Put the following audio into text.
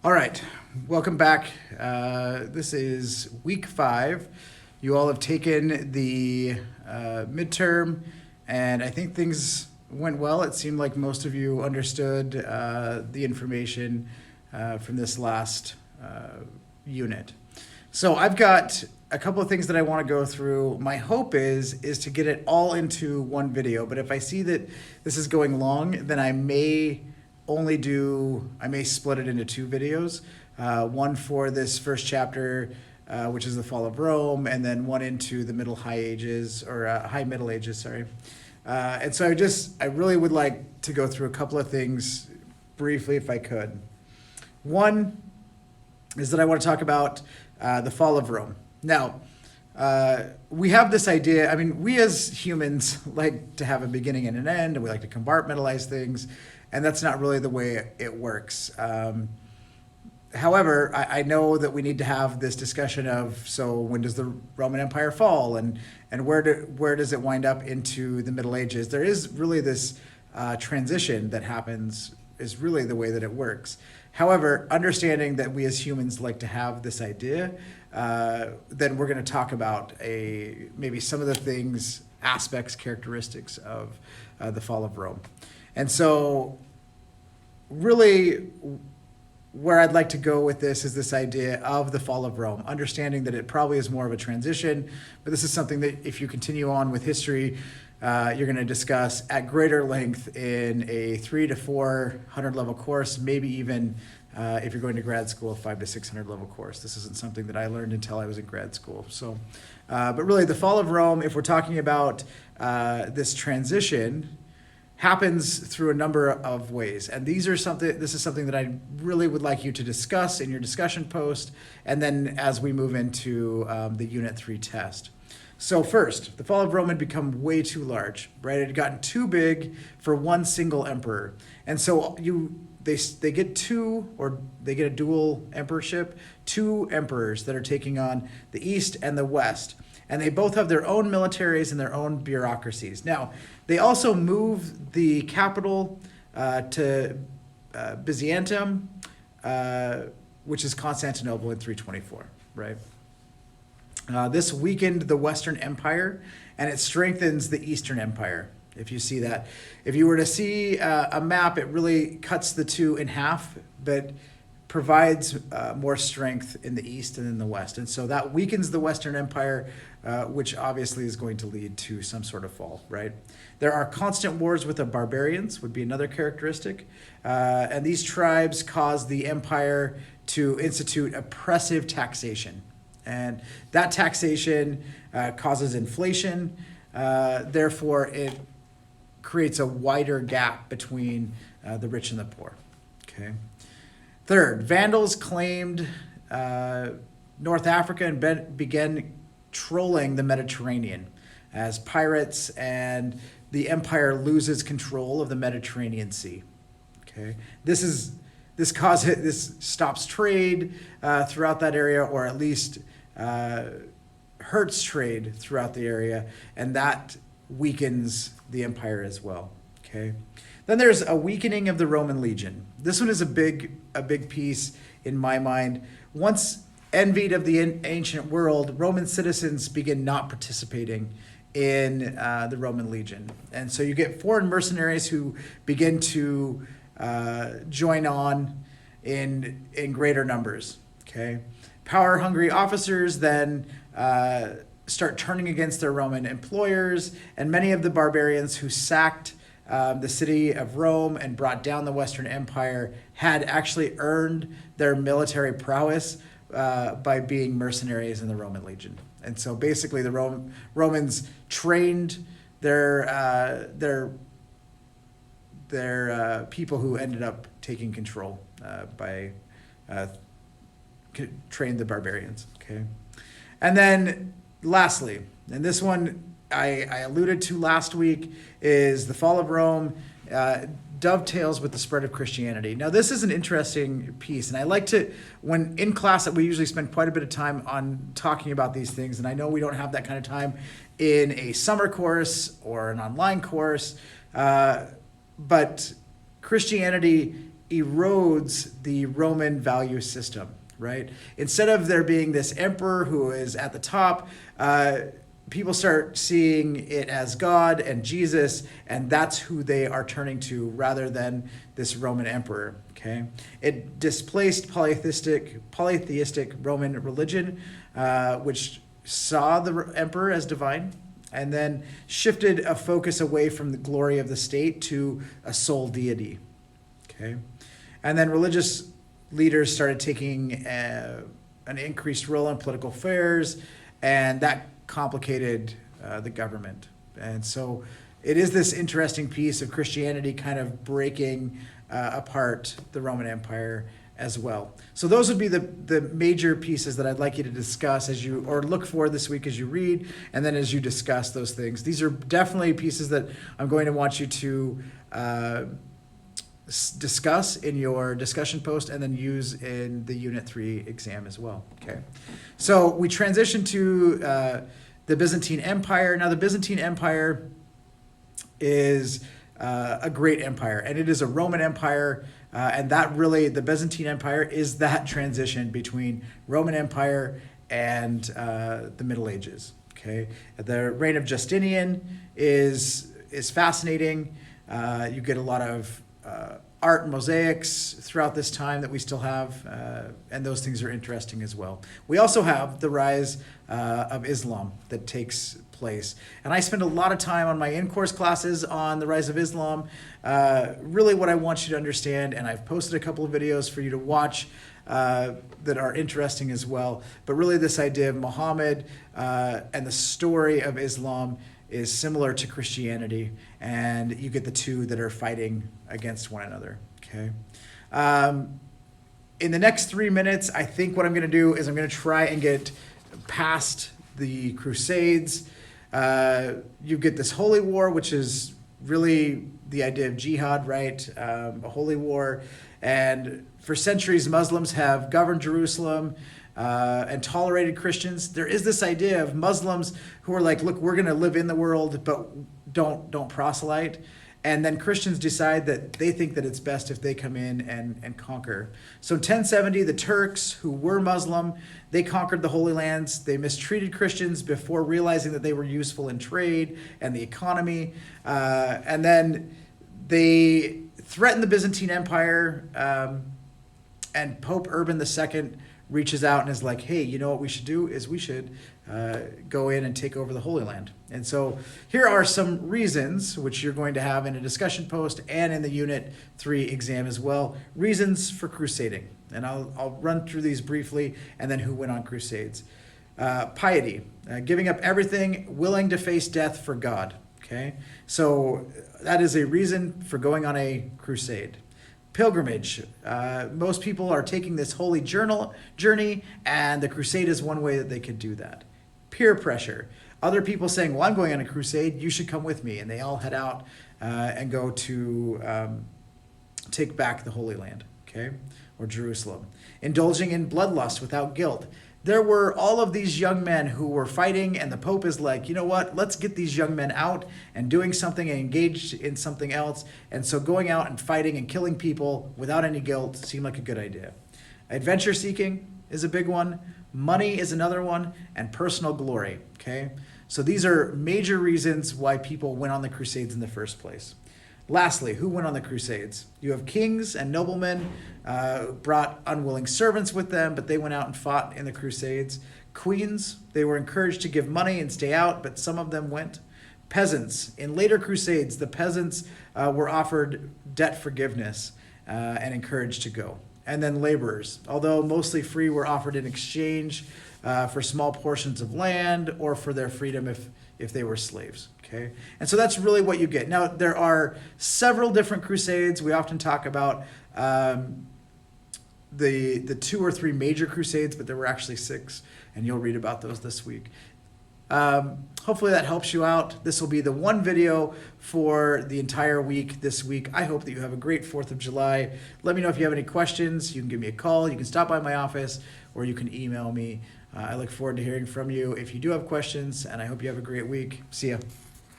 All right, welcome back. This is week 5. You all have taken the midterm, and I think things went well. It seemed like most of you understood the information from this last unit. So I've got a couple of things that I want to go through. My hope is to get it all into one video, but if I see that this is going long, then I may split it into 2 videos. One for this first chapter, which is the fall of Rome, and then one into the high Middle Ages, sorry. And so I really would like to go through a couple of things briefly if I could. One is that I want to talk about the fall of Rome. Now, we have this idea, I mean, we as humans like to have a beginning and an end, and we like to compartmentalize things, and that's not really the way it works. However, I know that we need to have this discussion of, so when does the Roman Empire fall, and where does it wind up into the Middle Ages? There is really this transition that happens, is really the way that it works. However, understanding that we as humans like to have this idea, then we're going to talk about maybe some of the things, aspects, characteristics of the fall of Rome. And so really where I'd like to go with this is this idea of the fall of Rome, understanding that it probably is more of a transition, but this is something that if you continue on with history, you're going to discuss at greater length in a 300 to 400 level course, maybe even if you're going to grad school, a 500 to 600 level course. This isn't something that I learned until I was in grad school. So, but really the fall of Rome, if we're talking about this transition, happens through a number of ways. And this is something that I really would like you to discuss in your discussion post, and then as we move into the Unit 3 test. So first, the fall of Rome had become way too large, right? It had gotten too big for one single emperor. And so they get a dual emperorship, 2 emperors that are taking on the East and the West. And they both have their own militaries and their own bureaucracies. Now, they also move the capital to Byzantium, which is Constantinople in 324, right? This weakened the Western Empire, and it strengthens the Eastern Empire, if you see that. If you were to see a map, it really cuts the 2 in half, but provides more strength in the East and in the West. And so that weakens the Western Empire, which obviously is going to lead to some sort of fall, right? There are constant wars with the barbarians, would be another characteristic. And these tribes cause the empire to institute oppressive taxation. And that taxation causes inflation. Therefore, it creates a wider gap between the rich and the poor, okay? Third, Vandals claimed North Africa and began trolling the Mediterranean as pirates, and the empire loses control of the Mediterranean Sea. Okay, this stops trade throughout that area, or at least hurts trade throughout the area, and that weakens the empire as well. Okay. Then there's a weakening of the Roman legion. This one is a big piece in my mind. Once envied of the ancient world, Roman citizens begin not participating in the Roman legion. And so you get foreign mercenaries who begin to join on in greater numbers. Okay, power-hungry officers then start turning against their Roman employers, and many of the barbarians who sacked the city of Rome and brought down the Western Empire had actually earned their military prowess by being mercenaries in the Roman legion. And so basically the Romans trained their people who ended up taking control trained the barbarians. Okay, and then lastly, and this one I alluded to last week, is the fall of Rome dovetails with the spread of Christianity. Now, this is an interesting piece, and I like to, when in class, we usually spend quite a bit of time on talking about these things, and I know we don't have that kind of time in a summer course or an online course, but Christianity erodes the Roman value system, right? Instead of there being this emperor who is at the top, people start seeing it as God and Jesus, and that's who they are turning to rather than this Roman emperor, okay? It displaced polytheistic Roman religion, which saw the emperor as divine, and then shifted a focus away from the glory of the state to a sole deity, okay? And then religious leaders started taking an increased role in political affairs, and that complicated the government. And so it is this interesting piece of Christianity kind of breaking apart the Roman Empire as well. So those would be the major pieces that I'd like you to discuss or look for this week as you read, and then as you discuss those things. These are definitely pieces that I'm going to want you to discuss in your discussion post and then use in the Unit 3 exam as well. Okay. So we transition to the Byzantine Empire. Now the Byzantine Empire is a great empire, and it is a Roman Empire, and that really, the Byzantine Empire is that transition between Roman Empire and the Middle Ages. Okay, the reign of Justinian is fascinating. You get a lot of art and mosaics throughout this time that we still have, and those things are interesting as well. We also have the rise of Islam that takes place. And I spend a lot of time on my in-course classes on the rise of Islam. Really what I want you to understand, and I've posted a couple of videos for you to watch that are interesting as well, but really this idea of Muhammad and the story of Islam is similar to Christianity, and you get the two that are fighting against one another, okay? In the next 3 minutes, I think what I'm going to do is I'm going to try and get past the Crusades. You get this holy war, which is really the idea of jihad, right? A holy war. And for centuries, Muslims have governed Jerusalem and tolerated Christians. There is this idea of Muslims who are like, look, we're going to live in the world, but don't proselyte. And then Christians decide that they think that it's best if they come in and conquer. So in 1070, the Turks, who were Muslim, they conquered the Holy Lands. They mistreated Christians before realizing that they were useful in trade and the economy. And then they threatened the Byzantine Empire, and Pope Urban II reaches out and is like, hey, you know what we should do is we should go in and take over the Holy Land. And so here are some reasons, which you're going to have in a discussion post and in the Unit 3 exam as well, reasons for crusading. And I'll run through these briefly, and then who went on crusades. Piety, giving up everything, willing to face death for God. Okay, so that is a reason for going on a crusade. Pilgrimage. Most people are taking this holy journey, and the crusade is one way that they could do that. Peer pressure. Other people saying, well, I'm going on a crusade, you should come with me. And they all head out and go to take back the Holy Land, okay, or Jerusalem. Indulging in bloodlust without guilt. There were all of these young men who were fighting, and the Pope is like, you know what, let's get these young men out and doing something and engaged in something else. And so going out and fighting and killing people without any guilt seemed like a good idea. Adventure seeking is a big one. Money is another one, and personal glory, okay? So these are major reasons why people went on the Crusades in the first place. Lastly, who went on the Crusades? You have kings and noblemen brought unwilling servants with them, but they went out and fought in the Crusades. Queens, they were encouraged to give money and stay out, but some of them went. Peasants, in later Crusades, the peasants were offered debt forgiveness and encouraged to go. And then laborers, although mostly free, were offered in exchange for small portions of land or for their freedom if they were slaves. Okay, and so that's really what you get. Now, there are several different crusades. We often talk about the 2 or 3 major crusades, but there were actually 6, and you'll read about those this week. Hopefully that helps you out. This will be the one video for the entire week this week. I hope that you have a great 4th of July. Let me know if you have any questions. You can give me a call. You can stop by my office, or you can email me. I look forward to hearing from you if you do have questions, and I hope you have a great week. See ya.